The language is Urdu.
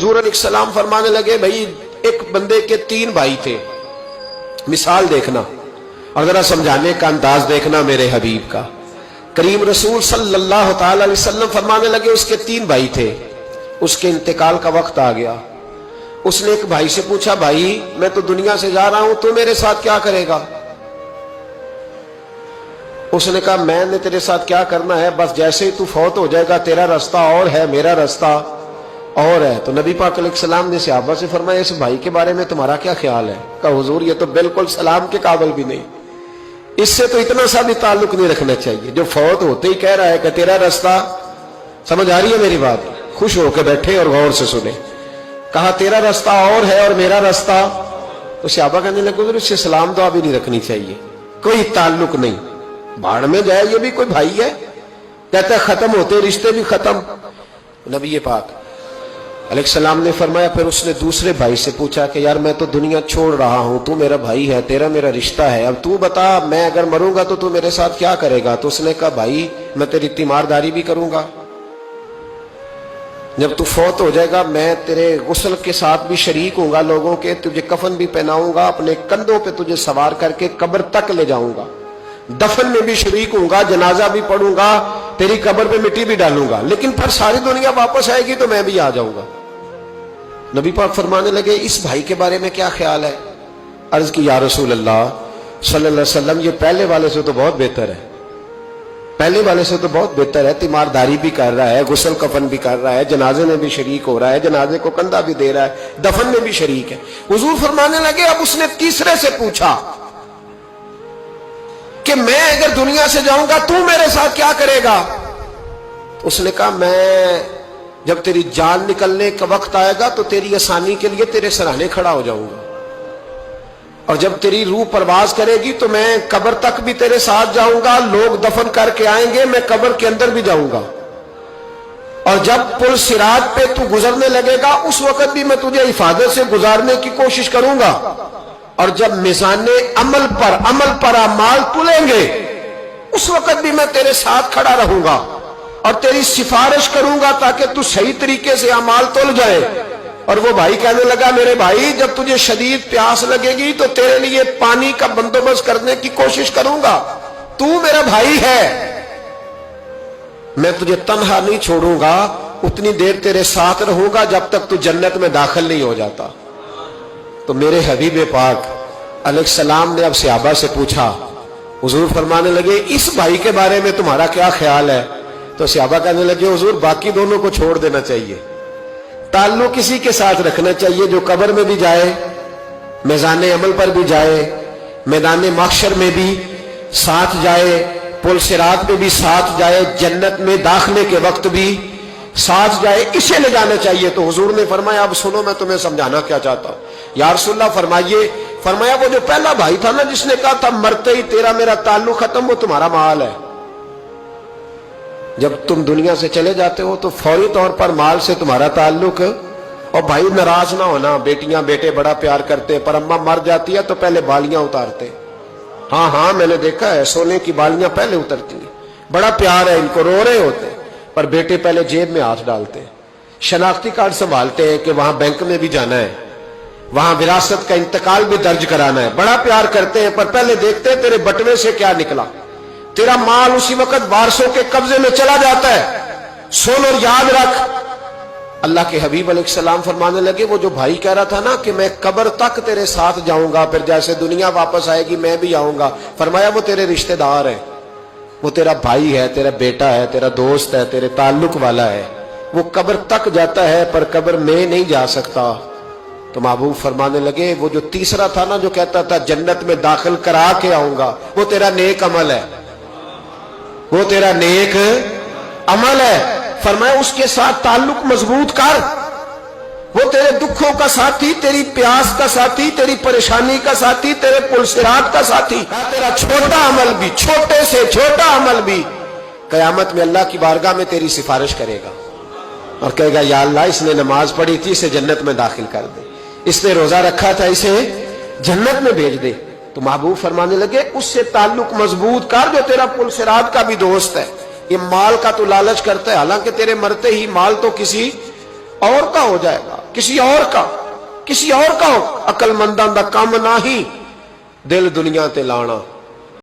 حضور علیہ السلام فرمانے لگے بھائی ایک بندے کے 3 بھائی تھے، مثال دیکھنا اور ذرا سمجھانے کا انداز دیکھنا میرے حبیب کا۔ کریم رسول صلی اللہ تعالی علیہ وسلم فرمانے لگے اس کے 3 بھائی تھے، اس کے انتقال کا وقت آ گیا۔ اس نے ایک بھائی سے پوچھا بھائی میں تو دنیا سے جا رہا ہوں، تو میرے ساتھ کیا کرے گا؟ اس نے کہا میں نے تیرے ساتھ کیا کرنا ہے، بس جیسے ہی تو فوت ہو جائے گا تیرا رستہ اور ہے میرا رستہ اور ہے۔ تو نبی پاک علیہ السلام نے صحابہ سے فرمایا اس بھائی کے بارے میں تمہارا کیا خیال ہے؟ کہا حضور یہ تو بالکل سلام کے قابل بھی نہیں، اس سے تو اتنا سا بھی تعلق نہیں رکھنا چاہیے، جو فوت ہوتے ہی کہہ رہا ہے کہ تیرا رستہ۔ سمجھ آ رہی ہے میری بات؟ خوش ہو کے بیٹھے اور غور سے سنیں۔ کہا تیرا رستہ اور ہے اور میرا رستہ، تو صحابہ کہنے لگے حضور اس سے سلام دعا بھی نہیں رکھنی چاہیے، کوئی تعلق نہیں، بھاڑ میں جائے یہ بھی کوئی بھائی ہے؟ کہتا ہے ختم ہوتے رشتے بھی ختم۔ نبی پاک علیہ السلام نے فرمایا، پھر اس نے دوسرے بھائی سے پوچھا کہ یار میں تو دنیا چھوڑ رہا ہوں، تو میرا بھائی ہے، تیرا میرا رشتہ ہے، اب تو بتا میں اگر مروں گا تو تو میرے ساتھ کیا کرے گا؟ تو اس نے کہا بھائی میں تیری تیمارداری بھی کروں گا، جب تو فوت ہو جائے گا میں تیرے غسل کے ساتھ بھی شریک ہوں گا، لوگوں کے تجھے کفن بھی پہناؤں گا، اپنے کندھوں پہ تجھے سوار کر کے قبر تک لے جاؤں گا، دفن میں بھی شریک ہوں گا، جنازہ بھی پڑھوں گا، تیری قبر پہ مٹی بھی ڈالوں گا، لیکن پھر ساری دنیا واپس آئے گی تو میں بھی آ جاؤں گا۔ نبی پاک فرمانے لگے اس بھائی کے بارے میں کیا خیال ہے؟ عرض کی یا رسول اللہ صلی اللہ علیہ وسلم یہ پہلے والے سے تو بہت بہتر ہے، پہلے والے سے تو بہت بہتر ہے، تیمارداری بھی کر رہا ہے، غسل کفن بھی کر رہا ہے، جنازے میں بھی شریک ہو رہا ہے، جنازے کو کندھا بھی دے رہا ہے، دفن میں بھی شریک ہے۔ حضور فرمانے لگے اب اس نے تیسرے سے پوچھا کہ میں اگر دنیا سے جاؤں گا تو میرے ساتھ کیا کرے گا؟ اس نے کہا میں جب تیری جان نکلنے کا وقت آئے گا تو تیری آسانی کے لیے تیرے سرانے کھڑا ہو جاؤں گا، اور جب تیری روح پرواز کرے گی تو میں قبر تک بھی تیرے ساتھ جاؤں گا، لوگ دفن کر کے آئیں گے میں قبر کے اندر بھی جاؤں گا، اور جب پل صراط پہ تو گزرنے لگے گا اس وقت بھی میں تجھے حفاظت سے گزارنے کی کوشش کروں گا، اور جب میزان عمل پر اعمال تلیں گے اس وقت بھی میں تیرے ساتھ کھڑا رہوں گا اور تیری سفارش کروں گا تاکہ تو صحیح طریقے سے اعمال تل جائے۔ اور وہ بھائی کہنے لگا میرے بھائی جب تجھے شدید پیاس لگے گی تو تیرے لیے پانی کا بندوبست کرنے کی کوشش کروں گا، تو میرا بھائی ہے، میں تجھے تنہا نہیں چھوڑوں گا، اتنی دیر تیرے ساتھ رہوں گا جب تک تو جنت میں داخل نہیں ہو جاتا۔ تو میرے حبیب پاک علیہ السلام نے اب صحابہ سے پوچھا، حضور فرمانے لگے اس بھائی کے بارے میں تمہارا کیا خیال ہے؟ تو صحابہ کہنے لگے حضور باقی دونوں کو چھوڑ دینا چاہیے، تعلق کسی کے ساتھ رکھنا چاہیے جو قبر میں بھی جائے، میزان عمل پر بھی جائے، میدان محشر میں بھی ساتھ جائے، پل صراط پہ بھی ساتھ جائے، جنت میں داخلے کے وقت بھی ساتھ جائے، اسے لے جانا چاہیے۔ تو حضور نے فرمایا اب سنو میں تمہیں سمجھانا کیا چاہتا ہوں۔ یا رسول اللہ فرمائیے، فرمایا وہ جو پہلا بھائی تھا نا جس نے کہا تھا مرتے ہی تیرا میرا تعلق ختم، وہ تمہارا مال ہے، جب تم دنیا سے چلے جاتے ہو تو فوری طور پر مال سے تمہارا تعلق۔ اور بھائی ناراض نہ ہونا، بیٹیاں بیٹے بڑا پیار کرتے پر اماں مر جاتی ہے تو پہلے بالیاں اتارتے، ہاں میں نے دیکھا ہے سونے کی بالیاں پہلے اترتی ہیں، بڑا پیار ہے ان کو، رو رہے ہوتے پر بیٹے پہلے جیب میں ہاتھ ڈالتے ہیں، شناختی کارڈ سنبھالتے ہیں کہ وہاں بینک میں بھی جانا ہے، وہاں وراثت کا انتقال بھی درج کرانا ہے، بڑا پیار کرتے ہیں پر پہلے دیکھتے ہیں تیرے بٹوے سے کیا نکلا، تیرا مال اسی وقت وارثوں کے قبضے میں چلا جاتا ہے، سن اور یاد رکھ۔ اللہ کے حبیب علیہ السلام فرمانے لگے وہ جو بھائی کہہ رہا تھا نا کہ میں قبر تک تیرے ساتھ جاؤں گا پھر جیسے دنیا واپس آئے گی میں بھی آؤں گا، فرمایا وہ تیرے رشتہ دار ہے، وہ تیرا بھائی ہے، تیرا بیٹا ہے، تیرا دوست ہے، تیرے تعلق والا ہے، وہ قبر تک جاتا ہے پر قبر میں نہیں جا سکتا۔ تو محبوب فرمانے لگے وہ جو تیسرا تھا نا جو کہتا تھا جنت میں داخل کرا کے آؤں گا، وہ تیرا نیک عمل ہے، وہ تیرا نیک عمل ہے، فرمایا اس کے ساتھ تعلق مضبوط کر، وہ تیرے دکھوں کا ساتھی، تیری پیاس کا ساتھی، تیری پریشانی کا ساتھی، تیرے پل صراط کا ساتھی، تیرا چھوٹا عمل بھی، چھوٹے سے چھوٹا عمل بھی قیامت میں اللہ کی بارگاہ میں تیری سفارش کرے گا اور کہے گا یا اللہ اس نے نماز پڑھی تھی اسے جنت میں داخل کر دے، اس نے روزہ رکھا تھا اسے جنت میں بھیج دے۔ تو محبوب فرمانے لگے اس سے تعلق مضبوط کر جو تیرا پل صراط کا بھی دوست ہے۔ یہ مال کا تو لالچ کرتا ہے، حالانکہ تیرے مرتے ہی مال تو کسی اور کا ہو جائے گا, کسی اور کا. عقل منداں دا کم نہ ہی دل دنیا تے لانا.